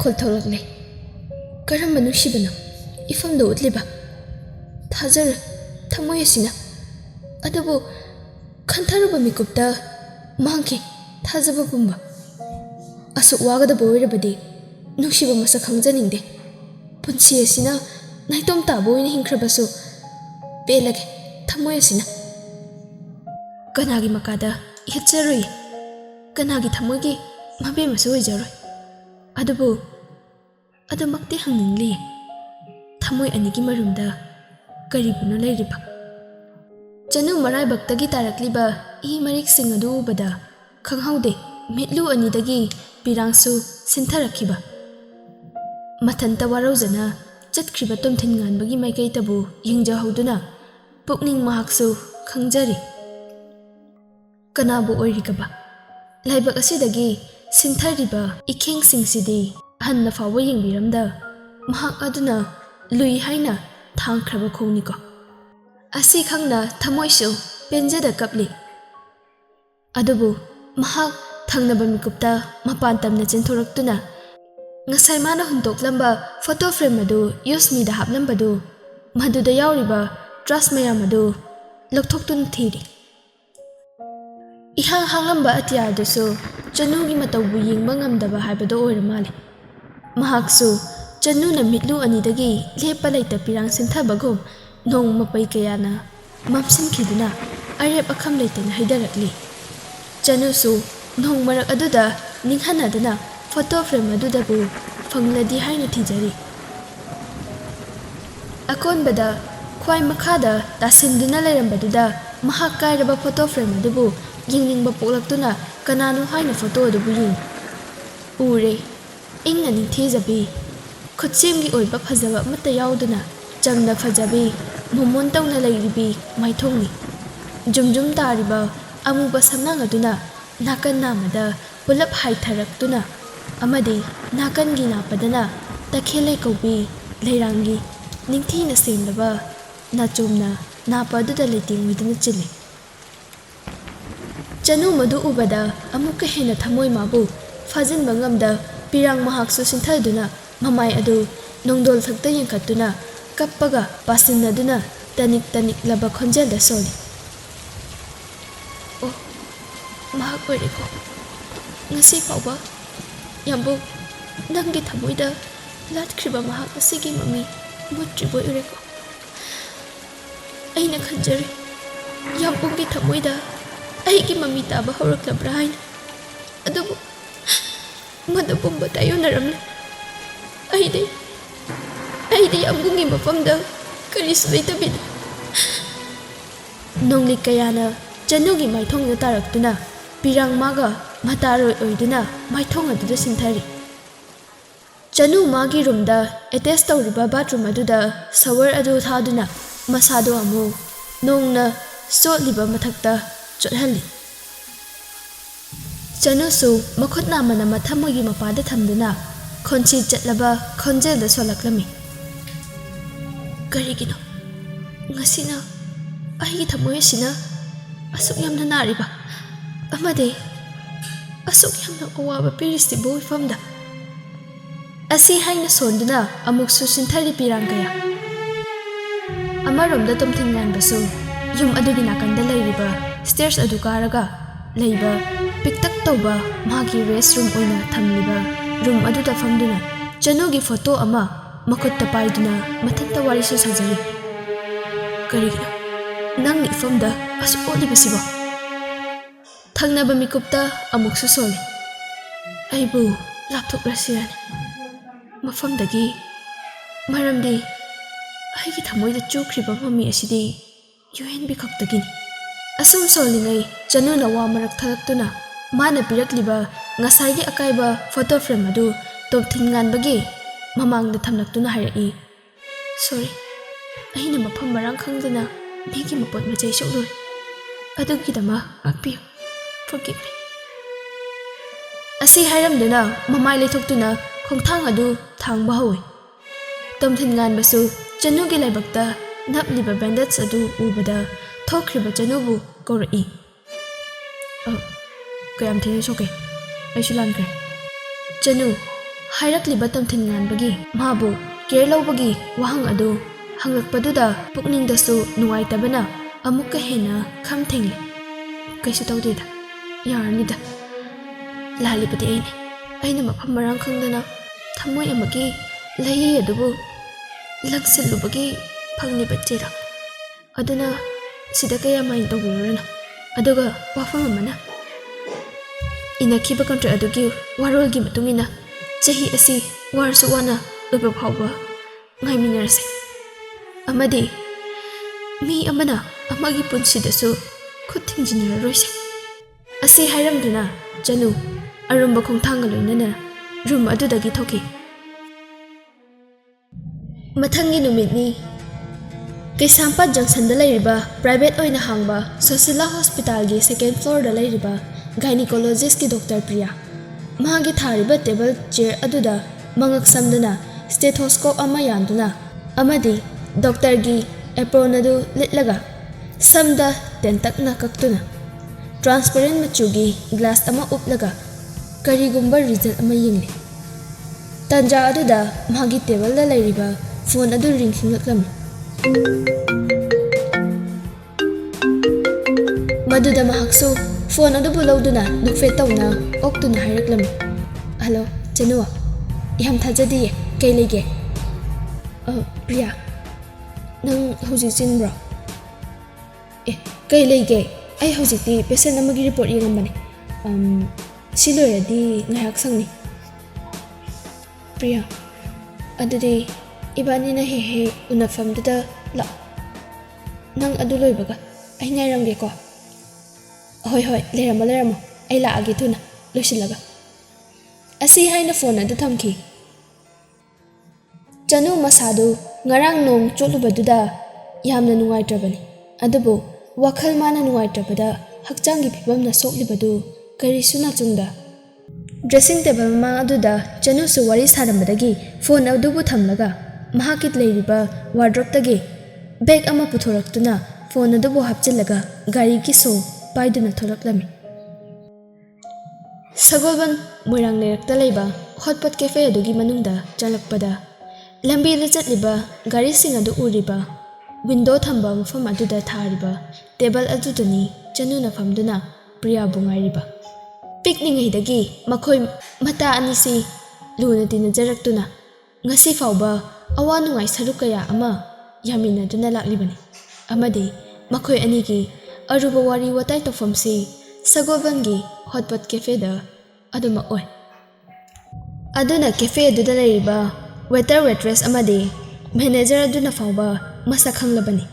खोलथोलकले करम नुसीबनो इफमदो उतलिबा थाजर थमोय असिना अदबो खंथारुबा मिकुप्ता मांकी थाजबा पुंबा असुक वागदबो ओइरबदि नुसीबा मसक खंजनिंदे पुंसी असिना नाइतोम ताबो ओइना हिंख्रबसु पेलगे थमोय असिना कनागी मकादा यचरोय कनागी थमोगी मबे मसु ओइजरोय अदबो अदमक्ति हंगनिंगली थमोय अनिगी मरुमदा करीबुनो लेरिबा चनु मराय भक्तगी तारकलिबा ई मरिक सिंग अदु उबदा खंगहौदे मिटलु अनिदगी पिरांसु सिंथरखिबा मथंता वारौजना चतख्रिबा तुमथिन गानबगी माइकैतबु यिंजहौदुना पुकनिंग महाक्सु खंजरी कनाबु ओइरिकबा लाइबक असिदगी सिंथरिबा इखेंग सिंगसिदी हन्ना फावो यिंबिरमदा महाक अदुना लुई हाइना थांख्रबा खोनिको असी खंगना थमोइसु पेंजदा कपली अदुबु महाक थंगनबा मिकुप्ता मपान तमना चेंथोरक्तुना ngasai mana huntoklamaba photo frame adu yusmi da haplambadu maduda yauriba trust mayam adu lokthokun thiri ihang hanglamba atyar dusu chanugi matawbu yingba ngamdaba haibado oiramale mahaksu chanu na mitlu anidagi lepa laita pirang sinthabagum nong mapai kayana mamsin khiduna arep akham laitana haidarakli chanu su nong marak aduda ninghanadana photo frame adudabu fangladi haina thijari akon bada khwai makhada tasinduna lerambadуда mahak kairaba photo frame adubu yingningba poklaktuna kananu haina photo adubu ying ure ingna ningthejabi khutsemgi oiba phajaba mata yauduna changna phajabi momon tawna leiribi maithongni jumjum tariba amuba samnang aduna nakan namada pulap haitharaktuna amadi nakan gi napadana takhele kobi leirangi ningthi na semlaba na chumna napaduda leting widuna chile chanu madu ubada amuka hena thamoi mabu fajin bangamda pirang mahaksu sinthaduna mamai adu nongdol thakta yengkhatuna kappaga pasinaduna tanik tanik laba khonjel da soli o mahak oriko ngasi pauba yambo nangi thamoida latkhriba mahak asigi mami mutribo ureko aina khanjari yambo gi thamoida aigi mami taba horaklabra haina adubu madapum batayo naramle aide yambo gi mapamda karis leitabid nongli kayana chanugi maithong na taraktuna pirang maga mataroi oiduna maithong aduda sinthari chanu magi roomda attach tawriba bathroom aduda shower adu thaduna masado amu nongna sotliba mathakta chothalli chanu su makhutna mana mathamogi mapada thamduna khonchi chatlaba khonjel da solaklami karigino ngasina ai thamoy sina asuk yamna nariba amade asuk yamna awaba pirisi boy famda asi haina sonduna amuk su sinthari pirang kaya amarom da tomthingan basu yum adugi nakanda leiriba stairs adu karaga leiba piktak toba magi restroom oina thamliba room adu da famduna chanugi photo ama makutta paiduna mathanta warisu sajari karigina nang ni famda asu odi basiba thangnaba mikupta amuk su soli aibu laptop rasiani mafamdagi maramdi aigi thamoida chukriba mami asidi UNB khaktagini asum solingai chanuna wa marak thalaktuna mana pirakliba ngasai gi akaiba photo frame adu top thingan bagi mamangda thamlaktuna harai sorry aina mafam marang khangdana migi mapot majai sokloi adugi dama akpi forgive me asi hairamdana mamai leithoktuna khongthang adu thangba hoi tomthingan basu chanugi laibakta napliba bandage adu ubada thokriba chanubu korai kayam thine soke aishu lankre chanu ꯍꯥꯏꯔꯛꯂꯤꯕ ꯇꯝꯊꯤꯟ ꯉꯥꯟꯕꯒꯤ ꯃꯥꯕꯨ care ꯂꯧꯕꯒꯤ ꯋꯥꯍꯪ ꯑꯗꯨ ꯍꯪꯂꯛꯄꯗꯨꯗ ꯄꯨꯛꯅꯤꯡꯗꯁꯨ ꯅꯨꯡꯉꯥꯏꯇꯕꯅ ꯑꯃꯨꯛꯀ ꯍꯦꯟꯅ ꯈꯝ ꯊꯦꯡꯂꯤ꯫ ꯀꯩꯁꯨ ꯇꯧꯗꯦꯗ, ꯌꯥꯔꯅꯤꯗ, ꯂꯥꯜꯂꯤꯕꯗꯤ ꯑꯩꯅ ꯃꯐꯝ ꯃꯔꯥꯡ ꯈꯪꯗꯅ ꯊꯃꯣꯏ ꯑꯃꯒꯤ ꯂꯩ ꯑꯗꯨꯕꯨ ꯂꯪꯁꯤꯜꯂꯨꯕꯒꯤ ꯐꯪꯂꯤꯕ ꯆꯩꯔꯥꯛ ꯑꯗꯨꯅ ꯁꯤꯗ ꯀꯌꯥ ꯃꯥꯏꯟ ꯇꯧꯕꯤꯔꯨꯔꯅꯨ꯫ ꯑꯗꯨꯒ ꯋꯥꯐꯝ ꯑꯃꯅ, ꯏꯅꯈꯤꯕ ꯀꯟꯇ꯭ꯔꯦꯛ ꯑꯗꯨꯒꯤ ꯋꯥꯔꯣꯜꯒꯤ ꯃꯇꯨꯡ ꯏꯟꯅ ꯆꯍꯤ ꯑꯁꯤ ꯋꯥꯔꯁꯨ ꯋꯥꯅ ꯂꯣꯏꯕ ꯐꯥꯎꯕ ꯉꯥꯏꯃꯤꯟꯅꯔꯁꯦ, ꯑꯃꯗꯤ ꯃꯤ ꯑꯃꯅ ꯑꯃꯒꯤ ꯄꯨꯟꯁꯤꯗꯁꯨ ꯈꯨꯠ ꯊꯤꯡꯖꯤꯟꯅꯔꯔꯣꯏꯁꯦ꯫ ꯑꯁꯤ ꯍꯥꯏꯔꯝꯗꯨꯅ ꯆꯅꯨ ꯑꯔꯨꯝꯕ ꯈꯣꯡꯊꯥꯡꯒ ꯂꯣꯏꯅꯅ ꯔꯨꯝ ꯑꯗꯨꯗꯒꯤ ꯊꯣꯛꯈꯤ꯫ ꯃꯊꯪꯒꯤ ꯅꯨꯃꯤꯠꯅꯤ꯫ ꯀꯩꯁꯥꯝꯄꯥꯠ ꯖꯪꯁꯟꯗ ꯂꯩꯔꯤꯕ ꯄ꯭ꯔꯥꯏꯚꯦꯠ ꯑꯣꯏꯅ ꯍꯥꯡꯕ ꯁꯨꯁꯤꯂꯥ ꯍꯣꯁꯄꯤꯇꯥꯜꯒꯤ ꯁꯦꯀꯦꯟ ꯐ꯭ꯂꯣꯔꯗ ꯂꯩꯔꯤꯕ ꯒꯥꯏꯅꯤꯀꯣꯂꯣꯖꯤꯁꯀꯤ ꯗꯣꯛꯇꯔ ꯄ꯭ꯔꯤꯌꯥ ꯃꯍꯥꯛꯀꯤ ꯊꯥꯔꯤꯕ ꯇꯦꯕꯜ ꯆꯤꯌꯔ ꯑꯗꯨꯗ ꯃꯉꯛ ꯁꯝꯗꯨꯅ ꯁ꯭ꯇꯦꯊꯣꯁꯀꯣꯞ ꯑꯃ ꯌꯥꯟꯗꯨꯅ ꯑꯃꯗꯤ ꯗꯣꯛꯇꯔꯒꯤ ꯑꯦꯄ꯭ꯔꯣꯟ ꯑꯗꯨ ꯂꯤꯠꯂꯒ ꯁꯝꯗ ꯇꯦꯟꯇꯛꯅ ꯀꯛꯇꯨꯅ ꯇ꯭ꯔꯥꯟꯁꯄꯦꯔꯦꯟꯠ ꯃꯆꯨꯒꯤ ꯒ꯭ꯂꯥꯁ ꯑꯃ ꯎꯞꯂꯒ ꯀꯔꯤꯒꯨꯝꯕ ꯔꯤꯖꯜꯠ ꯑꯃ ꯌꯦꯡꯂꯤ꯫ ꯇꯥꯟꯖꯥ ꯑꯗꯨꯗ ꯃꯍꯥꯛꯀꯤ ꯇꯦꯕꯜꯗ ꯂꯩꯔꯤꯕ ꯐꯣꯟ ꯑꯗꯨ ꯔꯤꯡ ꯈꯤꯡꯂꯛꯂꯝꯃꯤ꯫ ꯃꯗꯨꯗ ꯃꯍꯥꯛꯁꯨ ꯐꯣꯟ ꯑꯗꯨꯕꯨ ꯂꯧꯗꯨꯅ ꯅꯣꯛꯐꯦꯠ ꯇꯧꯅ ꯑꯣꯛꯇꯨꯅ ꯍꯥꯏꯔꯛꯂꯝꯃꯤ, "ꯍꯜꯂꯣ ꯆꯅꯨ, ꯌꯥꯝ ꯊꯥꯖꯗꯤꯌꯦ, ꯀꯩ ꯂꯩꯒꯦ?" "ꯄ꯭ꯔꯤꯌꯥ, ꯅꯪ ꯍꯧꯖꯤꯛ ꯆꯤꯟꯕ꯭ꯔꯣ?" "ꯀꯩ ꯂꯩꯒꯦ? ꯑꯩ ꯍꯧꯖꯤꯛꯇꯤ ꯄꯦꯁꯦꯟ ꯑꯃꯒꯤ ꯔꯤꯄꯣꯔꯠ ꯌꯦꯡꯉꯝꯕꯅꯦ, ꯁꯤ ꯂꯣꯏꯔꯗꯤ ꯉꯥꯏꯍꯥꯛ ꯁꯪꯅꯤ." "ꯄ꯭ꯔꯤꯌꯥ, ꯑꯗꯨꯗꯤ ꯏꯕꯥꯅꯤꯅ ꯍꯦꯛ ꯍꯦꯛ ꯎꯅꯐꯝꯗꯨꯗ ꯂꯥꯛꯑꯣ꯫ ꯅꯪ ꯑꯗꯨ ꯂꯣꯏꯕꯒ ꯑꯩ ꯉꯥꯏꯔꯝꯒꯦꯀꯣ?" "ꯍꯣꯏ ꯍꯣꯏ, ꯂꯩꯔꯝꯃꯣ, ꯑꯩ ꯂꯥꯛꯑꯒꯦ ꯊꯨꯅ ꯂꯣꯏꯁꯤꯜꯂꯒ." ꯑꯁꯤ ꯍꯥꯏꯅ ꯐꯣꯟ ꯑꯗꯨ ꯊꯝꯈꯤ꯫ ꯆꯅꯨ ꯃꯁꯥꯗꯨ ꯉꯔꯥꯡ ꯅꯣꯡ ꯆꯣꯠꯂꯨꯕꯗꯨꯗ ꯌꯥꯝꯅ ꯅꯨꯡꯉꯥꯏꯇ꯭ꯔꯕꯅꯤ, ꯑꯗꯨꯕꯨ ꯋꯥꯈꯜ ꯃꯥꯅ ꯅꯨꯡꯉꯥꯏꯇ꯭ꯔꯕꯗ ꯍꯛꯆꯥꯡꯒꯤ ꯐꯤꯕꯝꯅ ꯁꯣꯛꯂꯤꯕꯗꯨ ꯀꯔꯤꯁꯨ ꯅꯥꯆꯨꯡꯗ꯫ ꯗ꯭ꯔꯦꯁꯤꯡ ꯇꯦꯕꯜ ꯃꯃꯥꯡ ꯑꯗꯨꯗ ꯆꯅꯨꯁꯨ ꯋꯥꯔꯤ ꯁꯥꯔꯝꯕꯗꯒꯤ ꯐꯣꯟ ꯑꯗꯨꯕꯨ ꯊꯝꯂꯒ ꯃꯍꯥꯛꯀꯤ ꯂꯩꯔꯤꯕ ꯋꯥꯔꯗ꯭ꯔꯣꯞꯇꯒꯤ ꯕꯦꯒ ꯑꯃ ꯄꯨꯊꯣꯔꯛꯇꯨꯅ ꯐꯣꯟ ꯑꯗꯨꯕꯨ ꯍꯥꯞꯆꯤꯜꯂꯒ ꯒꯥꯔꯤꯒꯤ ꯁꯣ ꯄꯥꯏꯗꯨꯅ ꯊꯣꯛꯂꯛꯂꯝꯃꯤ꯫ ꯁꯒꯣꯜꯕꯟ ꯃꯣꯏꯔꯥꯡ ꯂꯩꯔꯛꯇ ꯂꯩꯕ ꯍꯣꯠꯄꯣꯠ ꯀꯦꯐꯦ ꯑꯗꯨꯒꯤ ꯃꯅꯨꯡꯗ ꯆꯪꯂꯛꯄꯗ ꯂꯝꯕꯤꯗ ꯆꯠꯂꯤꯕ ꯒꯥꯔꯤꯁꯤꯡ ꯑꯗꯨ ꯎꯔꯤꯕ ꯋꯤꯟꯗꯣ ꯊꯝꯕ ꯃꯐꯝ ꯑꯗꯨꯗ ꯊꯥꯔꯤꯕ ꯇꯦꯕꯜ ꯑꯗꯨꯗꯅꯤ ꯆꯅꯨꯅ ꯐꯝꯗꯨꯅ ꯄ꯭ꯔꯤꯌꯥꯕꯨ ꯉꯥꯏꯔꯤꯕ꯫ ꯄꯤꯛꯂꯤꯉꯩꯗꯒꯤ ꯃꯈꯣꯏ ꯃꯇꯥ ꯑꯅꯤꯁꯤ ꯂꯨꯅ ꯇꯤꯟꯅꯖꯔꯛꯇꯨꯅ ꯉꯁꯤ ꯐꯥꯎꯕ ꯑꯋꯥ ꯅꯨꯡꯉꯥꯏ ꯁꯔꯨꯛ ꯀꯌా ꯑꯃ ꯌꯥꯃꯤꯟꯅꯗꯨꯅ ꯂꯥꯛꯂꯤꯕꯅꯤ, ꯑꯃꯗꯤ ꯃꯈꯣꯏ ꯑꯅꯤꯒꯤ ꯑꯔꯨꯕ ꯋꯥꯔꯤ ꯋꯥꯇꯥꯏ ꯇꯧꯐꯝꯁꯤ ꯁꯒꯣꯜꯕꯟꯒꯤ ꯍꯣꯠꯄꯣꯠ ꯀꯦꯐꯦꯗ ꯑꯗꯨꯃꯛ ꯑꯣꯏ꯫ ꯑꯗꯨꯅ ꯀꯦꯐꯦ ꯑꯗꯨꯗ ꯂꯩꯔꯤꯕ ꯋꯦꯇꯔ ꯋꯦꯇ꯭ꯔꯦꯁ ꯑꯃꯗꯤ ꯃꯦꯅꯦꯖꯔ ꯑꯗꯨꯅ ꯐꯥꯎꯕ ꯃꯁꯛ ꯈꯪꯂꯕꯅꯤ꯫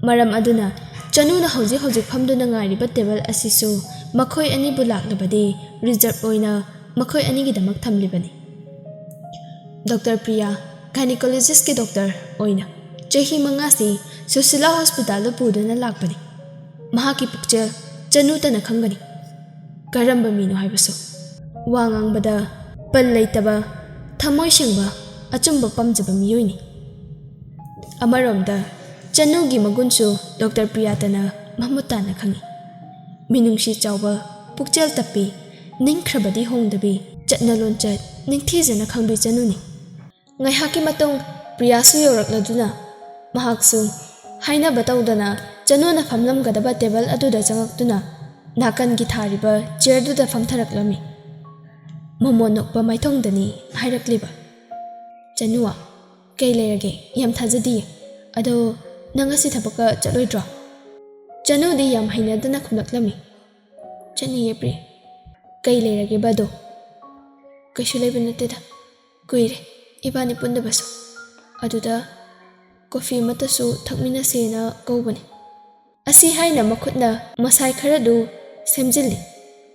ꯃꯔꯝ ꯑꯗꯨꯅ ꯆꯅꯨꯅ ꯍꯧꯖꯤꯛ ꯐꯝꯗꯨꯅ ꯉꯥꯏꯔꯤꯕ ꯇꯦꯕꯜ ꯑꯁꯤꯁꯨ ꯃꯈꯣꯏ ꯑꯅꯤꯕꯨ ꯂꯥꯛꯂꯕꯗꯤ ꯔꯤꯖꯔꯚ ꯑꯣꯏꯅ ꯃꯈꯣꯏ ꯑꯅꯤꯒꯤꯗꯃꯛ ꯊꯝꯂꯤꯕꯅꯤ꯫ ꯗꯣꯛꯇꯔ ꯄ꯭ꯔꯤꯌꯥ ꯒꯥꯏꯅꯤꯀꯣꯂꯣꯖꯤꯁꯀꯤ ꯗꯣꯛꯇꯔ ꯑꯣꯏꯅ ꯆꯍꯤ 5ꯁꯤ ꯁꯨꯁꯤꯂꯥ ꯍꯣꯁꯄꯤꯇꯥꯜꯗ ꯄꯨꯗꯨꯅ ꯂꯥꯛꯄꯅꯤ꯫ ꯃꯍꯥꯛꯀꯤ ꯄꯨꯛꯆꯦꯜ ꯆꯅꯨꯇꯅ ꯈꯪꯒꯅꯤ, ꯀꯔꯝꯕ ꯃꯤꯅꯣ ꯍꯥꯏꯕꯁꯨ꯫ ꯋꯥ ꯉꯥꯡꯕꯗ ꯄꯜ ꯂꯩꯇꯕ, ꯊꯃꯣꯏ ꯁꯦꯡꯕ, ꯑꯆꯨꯝꯕ ꯄꯥꯝꯖꯕ ꯃꯤꯑꯣꯏꯅꯤ꯫ ꯑꯃꯔꯣꯝꯗ ꯆꯅꯨꯒꯤ ꯃꯒꯨꯟꯁꯨ ꯗꯣꯛꯇꯔ ꯄ꯭ꯔꯤꯌꯥꯇꯅ ꯃꯃꯨꯠ ꯇꯥꯅ ꯈꯪꯏ꯫ ꯃꯤꯅꯨꯡꯁꯤ ꯆꯥꯎꯕ, ꯄꯨꯛꯆꯦꯜ ꯇꯞꯄꯤ, ꯅꯤꯡꯈ꯭ꯔꯕꯗꯤ ꯍꯣꯡꯗꯕꯤ, ꯆꯠꯅ ꯂꯣꯟꯆꯠ ꯅꯤꯡꯊꯤꯖꯅ ꯈꯪꯕꯤ ꯆꯅꯨꯅꯤ꯫ ꯉꯥꯏꯍꯥꯛꯀꯤ ꯃꯇꯨꯡ ꯄ꯭ꯔꯤꯌꯥꯁꯨ ꯌꯧꯔꯛꯂꯗꯨꯅ ꯃꯍꯥꯛꯁꯨ ꯍꯥꯏꯅꯕ ꯇꯧꯗꯅ ꯆꯅꯨꯅ ꯐꯝꯂꯝꯒꯗꯕ ꯇꯦꯕꯜ ꯑꯗꯨꯗ ꯆꯪꯉꯛꯇꯨꯅ ꯅꯥꯀꯟꯒꯤ ꯊꯥꯔꯤꯕ ꯆꯤꯌꯔꯗꯨꯗ ꯐꯝꯊꯔꯛꯂꯝꯃꯤ꯫ ꯃꯃꯣꯟ ꯅꯣꯛꯄ ꯃꯥꯏꯊꯣꯡꯗꯅꯤ ꯍꯥꯏꯔꯛꯂꯤꯕ, "ꯆꯅꯨ, ꯀꯩ ꯂꯩꯔꯒꯦ? ꯌꯥꯝ ꯊꯥꯖꯗꯤꯌꯦ, ꯑꯗꯣ ꯅꯪ ꯉꯁꯤ ꯊꯕꯛꯀ ꯆꯠꯂꯣꯏꯗ꯭ꯔꯣ?" ꯆꯅꯨꯗꯤ ꯌꯥꯝ ꯍꯩꯅꯗꯅ ꯈꯨꯝꯂꯛꯂꯝꯃꯤ, "ꯆꯠꯅꯤꯌꯦ ꯄ꯭ꯔꯤꯌꯥ, ꯀꯩ ꯂꯩꯔꯒꯦꯕ ꯑꯗꯣ?" "ꯀꯩꯁꯨ ꯂꯩꯕ ꯅꯠꯇꯦꯗ, ꯀꯨꯏꯔꯦ ꯏꯕꯥꯅꯤ ꯄꯨꯟꯗꯕꯁꯨ, ꯑꯗꯨꯗ ꯀꯣꯐꯤ ꯑꯃꯇꯁꯨ ꯊꯛꯃꯤꯟꯅꯁꯦꯅ ꯀꯧꯕꯅꯤ." ꯑꯁꯤ ꯍꯥꯏꯅ ꯃꯈꯨꯠꯅ ꯃꯁꯥꯏ ꯈꯔꯗꯨ ꯁꯦꯝꯖꯤꯜꯂꯤ꯫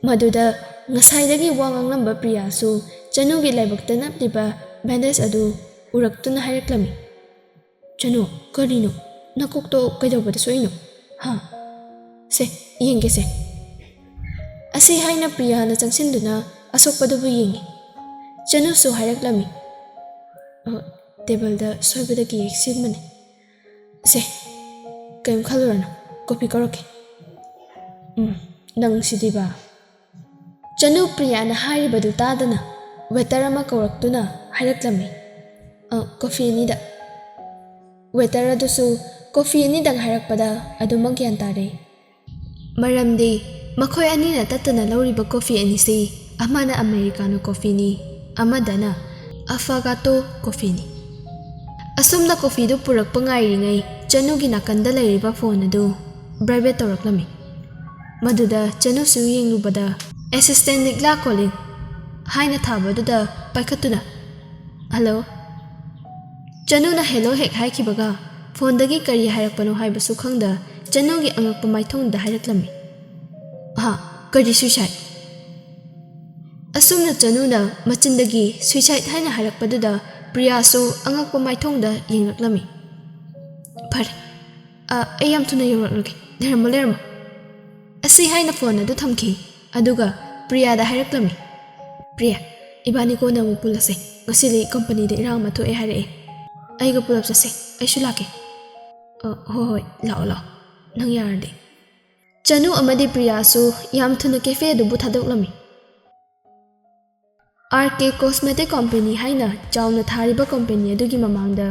ꯃꯗꯨꯗ ꯉꯁꯥꯏꯗꯒꯤ ꯋꯥ ꯉꯥꯡꯂꯝꯕ ꯄ꯭ꯔꯤꯌꯥꯁꯨ ꯆꯅꯨꯒꯤ ꯂꯥꯏꯕꯛꯇ ꯅꯞꯂꯤꯕ ꯕꯦꯟꯗꯦꯖ ꯑꯗꯨ ꯎꯔꯛꯇꯨꯅ ꯍꯥꯏꯔꯛꯂꯝꯃꯤ, "ꯆꯅꯨ, ꯀꯔꯤꯅꯣ? ꯅꯀꯣꯛꯇꯣ ꯀꯩꯗꯧꯕꯗ ꯁꯣꯛꯏꯅꯣ? ꯁꯦ ꯌꯦꯡꯒꯦꯁꯦ." ꯑꯁꯤ ꯍꯥꯏꯅ ꯄ꯭ꯔꯤꯌꯥꯅ ꯆꯪꯁꯤꯟꯗꯨꯅ ꯑꯁꯣꯛꯄꯗꯨꯕꯨ ꯌꯦꯡꯉꯤ꯫ ꯆꯅꯨꯁꯨ ꯍꯥꯏꯔꯛꯂꯝꯃꯤ, "ꯇꯦꯕꯜꯗ ꯁꯣꯏꯕꯗꯒꯤ ꯌꯦꯛꯁꯤꯟꯕꯅꯤ꯫ ꯁꯦ, ꯀꯩꯝ ꯈꯜꯂꯨꯔꯅꯨ, ꯀꯣꯐꯤ ꯀꯧꯔꯛꯀꯦ." "ꯅꯪ ꯁꯤꯗꯤꯕꯥ." ꯆꯅꯨ ꯄ꯭ꯔꯤꯌꯥꯅ ꯍꯥꯏꯔꯤꯕꯗꯨ ꯇꯥꯗꯅ ꯋꯦꯇꯔ ꯑꯃ ꯀꯧꯔꯛꯇꯨꯅ ꯍꯥꯏꯔꯛꯂꯝꯃꯤ, ꯀꯣꯐꯤ ꯑꯅꯤꯗ꯫ ꯋꯦꯇꯔ ꯑꯗꯨꯁꯨ ꯀꯣꯐꯤ ꯑꯅꯤꯗꯪ ꯍꯥꯏꯔꯛꯄꯗ ꯑꯗꯨꯃꯛ ꯒ꯭ꯌꯥꯟ ꯇꯥꯔꯦ꯫ ꯃꯔꯝꯗꯤ ꯃꯈꯣꯏ ꯑꯅꯤꯅ ꯇꯠꯇꯅ ꯂꯧꯔꯤꯕ ꯀꯣꯐꯤ ꯑꯅꯤꯁꯤ ꯑꯃꯅ ꯑꯃꯦꯔꯤꯀꯥꯅꯣ ꯀꯣꯐꯤꯅꯤ, ꯑꯃꯗꯅ ꯑꯐꯥꯒꯥꯇꯣ ꯀꯣꯐꯤꯅꯤ꯫ ꯑꯁꯨꯝꯅ ꯀꯣꯐꯤꯗꯨ ꯄꯨꯔꯛꯄ ꯉꯥꯏꯔꯤꯉꯩ ꯆꯅꯨꯒꯤ ꯅꯥꯀꯟꯗ ꯂꯩꯔꯤꯕ ꯐꯣꯟ ꯑꯗꯨ ꯚꯥꯏꯕ꯭ꯔꯦꯠ ꯇꯧꯔꯛꯂꯝꯃꯤ꯫ ꯃꯗꯨꯗ ꯆꯅꯨꯁꯨ ꯌꯦꯡꯂꯨꯕꯗ ꯑꯦꯁꯤꯁꯇꯦꯟ ꯅꯤꯛꯂꯥ ꯀꯣꯂꯤꯡ ꯍꯥꯏꯅ ꯊꯥꯕꯗꯨꯗ ꯄꯥꯏꯈꯠꯇꯨꯅ, ꯍꯜꯂꯣ꯫ ꯆꯅꯨꯅ ꯍꯦꯂꯣ ꯍꯦꯛ ꯍꯥꯏꯈꯤꯕꯒ ꯐꯣꯟꯗꯒꯤ ꯀꯔꯤ ꯍꯥꯏꯔꯛꯄꯅꯣ ꯍꯥꯏꯕꯁꯨ ꯈꯪꯗ ꯆꯅꯨꯒꯤ ꯑꯉꯛꯄ ꯃꯥꯏꯊꯣꯡꯗ ꯍꯥꯏꯔꯛꯂꯝꯃꯤ, ꯀꯔꯤ ꯁꯨꯏꯁꯥꯏꯠ? ꯑꯁꯨꯝꯅ ꯆꯅꯨꯅ ꯃꯆꯤꯟꯗꯒꯤ ꯁꯨꯏꯁꯥꯏꯠ ꯍꯥꯏꯅ ꯍꯥꯏꯔꯛꯄꯗꯨꯗ ꯄ꯭ꯔꯤꯌꯥꯁꯨ ꯑꯉꯛꯄ ꯃꯥꯏꯊꯣꯡꯗ ꯌꯦꯡꯂꯛꯂꯝꯃꯤ꯫ ꯐꯔꯦ, ꯑꯩ ꯌꯥꯝ ꯊꯨꯅ ꯌꯧꯔꯛꯂꯒꯦ, ꯂꯩꯔꯝꯃꯣ꯫ ꯑꯁꯤ ꯍꯥꯏꯅ ꯐꯣꯟ ꯑꯗꯨ ꯊꯝꯈꯤ, ꯑꯗꯨꯒ ꯄ꯭ꯔꯤꯌꯥꯗ ꯍꯥꯏꯔꯛꯂꯝꯃꯤ, ꯄ꯭ꯔꯤꯌꯥ, ꯏꯕꯥꯅꯤ ꯀꯣꯟꯅ ꯑꯃꯨꯛ ꯄꯨꯜꯂꯁꯦ, ꯉꯁꯤꯗꯤ ꯀꯝꯄꯅꯤꯗ ꯏꯔꯥꯡ ꯑꯃ ꯊꯣꯛꯑꯦ ꯍꯥꯏꯔꯛꯑꯦ, ꯑꯩꯒ ꯄꯨꯂꯞ ꯆꯠꯁꯦ, ꯑꯩꯁꯨ ꯂꯥꯛꯀꯦ꯫ ꯍꯣꯏ, ꯂꯥꯛꯑꯣ, ꯅꯪ ꯌꯥꯔꯗꯤ꯫ ꯆꯅꯨ ꯑꯃꯗꯤ ꯄ꯭ꯔꯤꯌꯥꯁꯨ ꯌꯥꯝ ꯊꯨꯅ ꯀꯦꯐꯦ ꯑꯗꯨꯕꯨ ꯊꯥꯗꯣꯛꯂꯝꯃꯤ꯫ RK ꯀꯣꯁꯃꯦꯇꯤꯛ ꯀꯝꯄꯦꯅꯤ ꯍꯥꯏꯅ ꯆꯥꯎꯅ ꯊꯥꯔꯤꯕ ꯀꯝꯄꯦꯅꯤ ꯑꯗꯨꯒꯤ ꯃꯃꯥꯡꯗ